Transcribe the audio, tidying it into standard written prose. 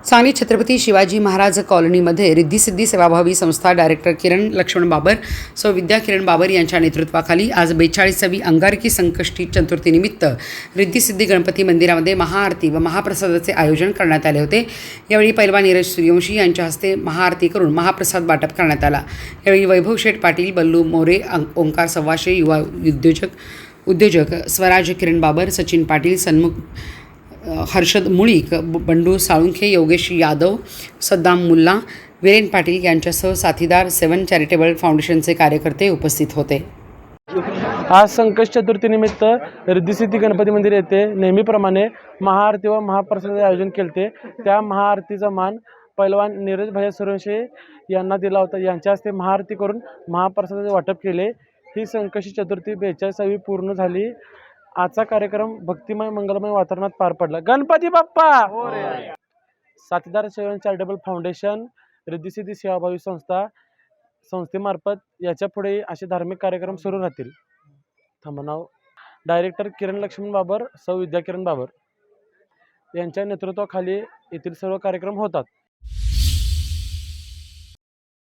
सांगली छत्रपती शिवाजी महाराज कॉलनीमध्ये रिद्धी-सिद्धी सेवाभावी संस्था डायरेक्टर किरण लक्ष्मण बाबर, सौ विद्या किरण बाबर यांच्या नेतृत्वाखाली आज 42वी अंगारकी संकष्टी चतुर्थीनिमित्त रिद्धी-सिद्धी गणपती मंदिरामध्ये महाआरती व महाप्रसादाचे आयोजन करण्यात आले होते। यावेळी पैलवान नीरज सूर्यवंशी यांच्या हस्ते महाआरती करून महाप्रसाद वाटप करण्यात आला। यावेळी वैभव शेठ पाटील, बल्लू मोरे, ओंकार सव्वाशे, युवा उद्योजक स्वराज किरण बाबर, सचिन पाटील, सन्मुख हर्षद मुळीक, बंडू साळुंखे, योगेश यादव, सद्दाम मुल्ला, वीरेन पाटील यांच्यासह साथीदार 7 चॅरिटेबल फाउंडेशनचे कार्यकर्ते उपस्थित होते। आज संकष्ट चतुर्थीनिमित्त रिद्धी-सिद्धी गणपती मंदिर येथे नेहमीप्रमाणे महाआरती व महाप्रसादाचे आयोजन केले। त्या महाआरतीचा मान पैलवान नीरज भैया सूर्यवंशी यांना दिला होता। यांच्या हस्ते महाआरती करून महाप्रसादाचे वाटप केले। ही संकष्टी चतुर्थी 42वी पूर्ण झाली। आजचा कार्यक्रम भक्तिमय मंगलमय वातावरणात पार पडला। गणपती बाप्पा साथीदार 7 चॅरिटेबल फाउंडेशन, रिद्धी-सिद्धी सेवाभावी संस्थेमार्फत याच्या पुढे असे धार्मिक कार्यक्रम सुरू राहतील। नाव डायरेक्टर किरण लक्ष्मण बाबर, सौ विद्या किरण बाबर यांच्या नेतृत्वाखाली येथील सर्व कार्यक्रम होतात।